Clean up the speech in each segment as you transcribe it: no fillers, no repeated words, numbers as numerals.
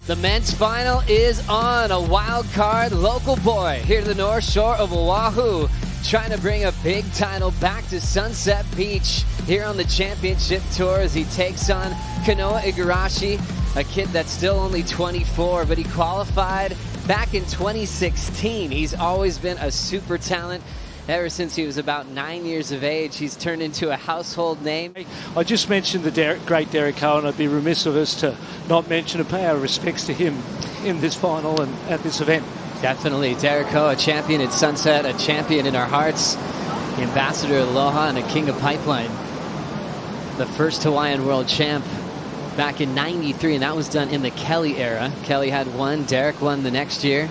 The men's final is on. A wild card local boy here to the North Shore of Oahu, trying to bring a big title back to Sunset Beach here on the championship tour as he takes on Kanoa Igarashi, a kid that's still only 24, but he qualified back in 2016. He's always been a super talent. Ever since he was about 9 years of age, he's turned into a household name. I just mentioned the great Derek Cohen. I'd be remiss of us to not mention and pay our respects to him in this final and at this event. Definitely. Derek Cohen, a champion at Sunset, a champion in our hearts, the ambassador of Aloha and a king of Pipeline. The first Hawaiian world champ back in '93, and that was done in the Kelly era. Kelly had one, Derek won the next year.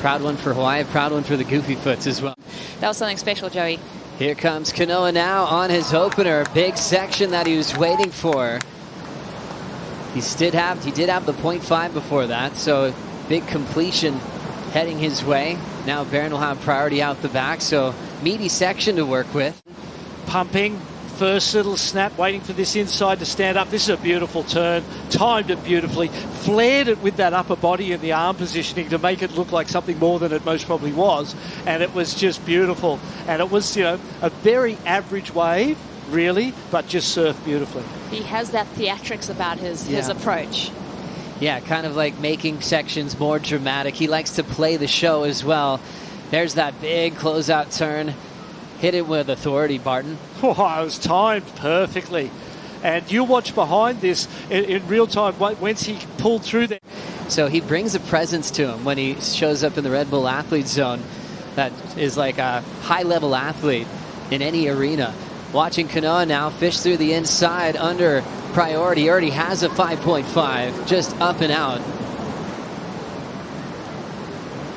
Proud one for Hawaii, proud one for the Goofy Foots as well. That was something special, Joey. Here comes Kanoa now on his opener. Big section that he was waiting for. He did have the 0.5 before that, so big completion heading his way. Now Barron will have priority out the back, so meaty section to work with. Pumping. First little snap, waiting for this inside to stand up. This is a beautiful turn, timed it beautifully, flared it with that upper body and the arm positioning to make it look like something more than it most probably was, and it was just beautiful. And it was, a very average wave, really, but just surfed beautifully. He has that theatrics about his approach. Yeah, kind of like making sections more dramatic. He likes to play the show as well. There's that big closeout turn. Hit it with authority, Barton. Oh, it was timed perfectly. And you watch behind this in real time once he pulled through there. So he brings a presence to him when he shows up in the Red Bull Athlete Zone that is like a high-level athlete in any arena. Watching Kanoa now fish through the inside under priority. He already has a 5.5, just up and out.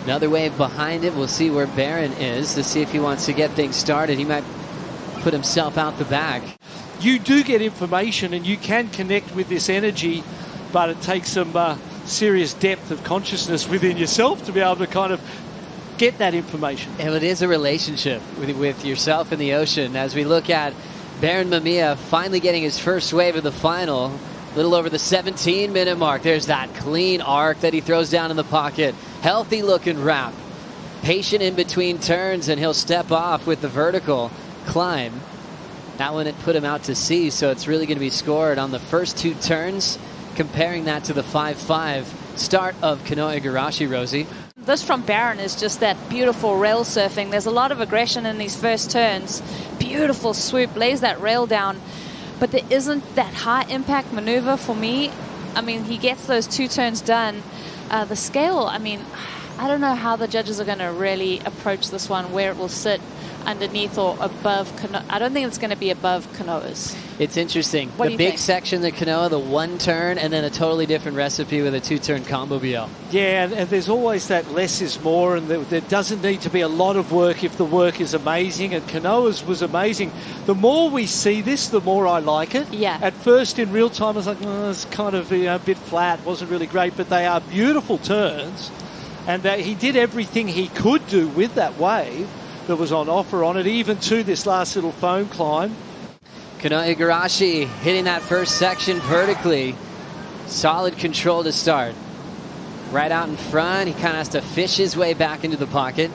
Another wave behind it. We'll see where Barron is to see if he wants to get things started. He might put himself out the back. You do get information and you can connect with this energy, but it takes some serious depth of consciousness within yourself to be able to kind of get that information. And it is a relationship with yourself and the ocean. As we look at Barron Mamiya finally getting his first wave of the final, a little over the 17-minute mark. There's that clean arc that he throws down in the pocket. Healthy looking wrap. Patient in between turns, and he'll step off with the vertical climb. That one had put him out to sea, so it's really going to be scored on the first two turns, comparing that to the 5.5 start of Kanoa Igarashi, Rosie. This from Barron is just that beautiful rail surfing. There's a lot of aggression in these first turns. Beautiful swoop, lays that rail down. But there isn't that high impact maneuver for me. I mean, he gets those two turns done. The scale, I mean, I don't know how the judges are going to really approach this one, where it will sit underneath or above Kanoa. I don't think it's going to be above Kanoa's. It's interesting. What do the you big think? section of Kanoa, the one turn, and then a totally different recipe with a two-turn combo BL. Yeah, and there's always that less is more, and there doesn't need to be a lot of work if the work is amazing, and Kanoa's was amazing. The more we see this, the more I like it. Yeah. At first, in real time, I was like, it's kind of a bit flat, wasn't really great, but they are beautiful turns, and he did everything he could do with that wave that was on offer on it, even to this last little foam climb. Kanoa Igarashi hitting that first section vertically. Solid control to start. Right out in front, he kind of has to fish his way back into the pocket.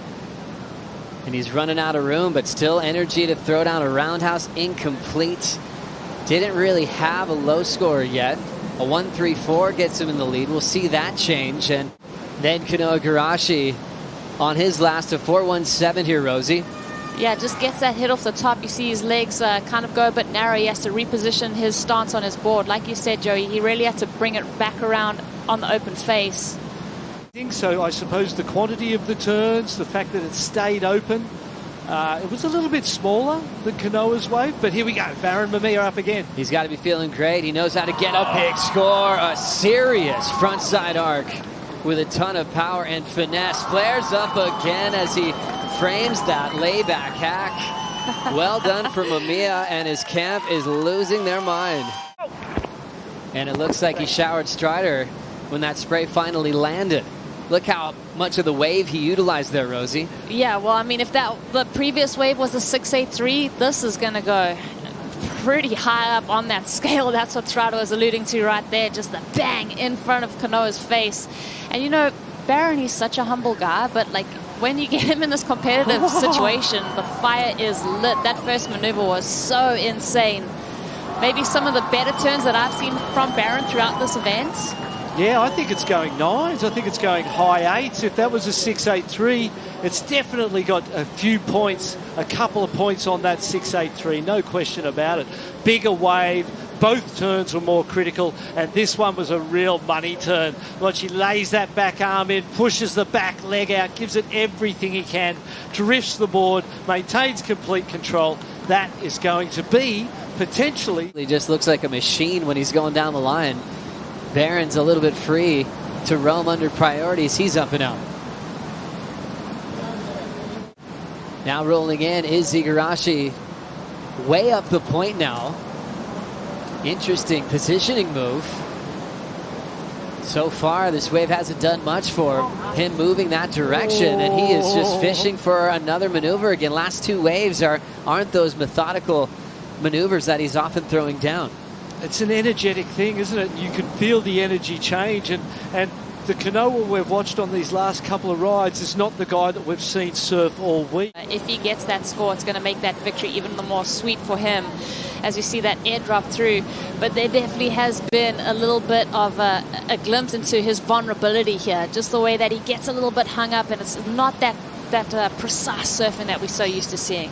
And he's running out of room, but still energy to throw down a roundhouse. Incomplete. Didn't really have a low score yet. A 1.34 gets him in the lead. We'll see that change. And then Kanoa Igarashi on his last, a 4.17 here, Rosie. Yeah, just gets that hit off the top. You see his legs kind of go a bit narrow. He has to reposition his stance on his board. Like you said, Joey, he really had to bring it back around on the open face. I think so. I suppose the quantity of the turns, the fact that it stayed open, it was a little bit smaller than Kanoa's wave, but here we go. Barron Mamiya up again. He's got to be feeling great. He knows how to get a big score. A serious frontside arc with a ton of power and finesse. Flares up again as he frames that layback hack. Well done for Mamiya, and his camp is losing their mind. And it looks like he showered Strider when that spray finally landed. Look how much of the wave he utilized there, Rosie. Yeah, well, I mean, if the previous wave was a 6.83, this is going to go pretty high up on that scale. That's what Trado was alluding to right there. Just the bang in front of Kanoa's face. And you know, Barron, he's such a humble guy, but like when you get him in this competitive situation, the fire is lit. That first maneuver was so insane. Maybe some of the better turns that I've seen from Barron throughout this event. Yeah, I think it's going 9s. I think it's going high 8s. If that was a 6.83, it's definitely got a few points, a couple of points on that 6.83. No question about it. Bigger wave. Both turns were more critical, and this one was a real money turn. When she lays that back arm in, pushes the back leg out, gives it everything he can, drifts the board, maintains complete control. That is going to be potentially... He just looks like a machine when he's going down the line. Barron's a little bit free to roam under priorities. He's up and out. Now rolling in is Igarashi. Way up the point now. Interesting positioning move. So far, this wave hasn't done much for him moving that direction, and he is just fishing for another maneuver again. Last two waves aren't those methodical maneuvers that he's often throwing down. It's an energetic thing, isn't it? You can feel the energy change, and the Kanoa we've watched on these last couple of rides is not the guy that we've seen surf all week. If he gets that score, it's going to make that victory even more sweet for him as you see that airdrop through. But there definitely has been a little bit of a glimpse into his vulnerability here, just the way that he gets a little bit hung up, and it's not that precise surfing that we're so used to seeing.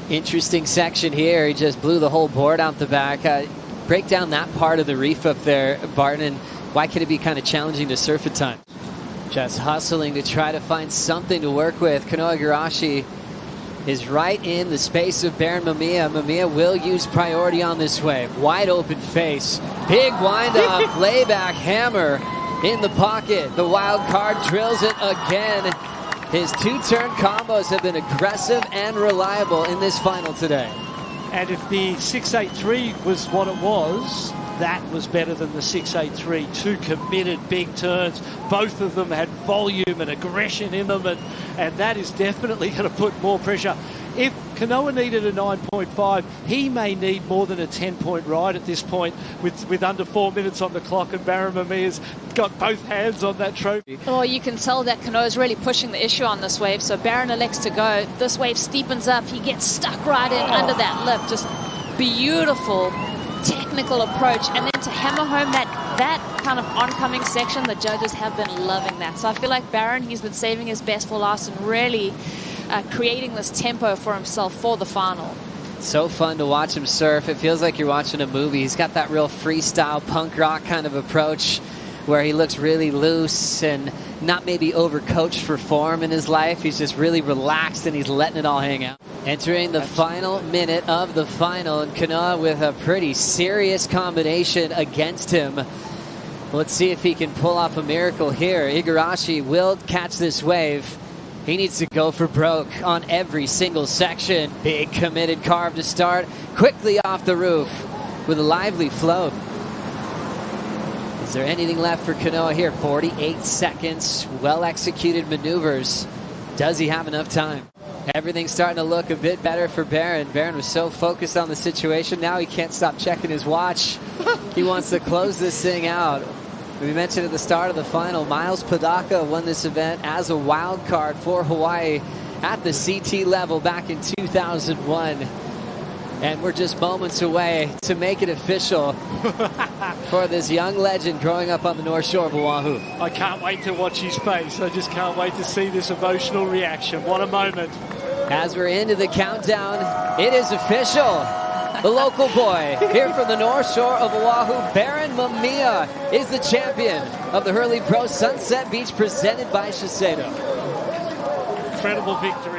Interesting section here. He just blew the whole board out the back. Break down that part of the reef up there, Barton, and why could it be kind of challenging to surf at times? Just hustling to try to find something to work with. Kanoa Igarashi is right in the space of Barron Mamiya. Mamiya will use priority on this wave. Wide open face. Big wind up. Layback hammer in the pocket. The wild card drills it again. His two-turn combos have been aggressive and reliable in this final today. And if the 6.83 was what it was, that was better than the 6.83. Two committed big turns. Both of them had volume and aggression in them, and that is definitely going to put more pressure. If Kanoa needed a 9.5, he may need more than a 10-point ride at this point with under 4 minutes on the clock, and Barron Mamiya's got both hands on that trophy. Well, you can tell that Kanoa's really pushing the issue on this wave, so Barron elects to go. This wave steepens up. He gets stuck right in under that lip. Just beautiful technical approach, and then to hammer home that kind of oncoming section, the judges have been loving that. So I feel like Barron, he's been saving his best for last and really creating this tempo for himself for the final. So fun to watch him surf. It feels like you're watching a movie. He's got that real freestyle punk rock kind of approach where he looks really loose and not maybe overcoached for form in his life. He's just really relaxed and he's letting it all hang out. Entering the final minute of the final, and Kanoa with a pretty serious combination against him. Let's see if he can pull off a miracle here. Igarashi will catch this wave. He needs to go for broke on every single section. Big committed carve to start. Quickly off the roof with a lively float. Is there anything left for Kanoa here? 48 seconds. Well-executed maneuvers. Does he have enough time? Everything's starting to look a bit better for Barron. Barron was so focused on the situation. Now he can't stop checking his watch. He wants to close this thing out. We mentioned at the start of the final, Miles Padaka won this event as a wild card for Hawaii at the CT level back in 2001. And we're just moments away to make it official for this young legend growing up on the North Shore of Oahu. I can't wait to watch his face. I just can't wait to see this emotional reaction. What a moment. As we're into the countdown, it is official. The local boy here from the North Shore of Oahu, Barron Mamiya, is the champion of the Hurley Pro Sunset Beach presented by Shiseido. Incredible victory.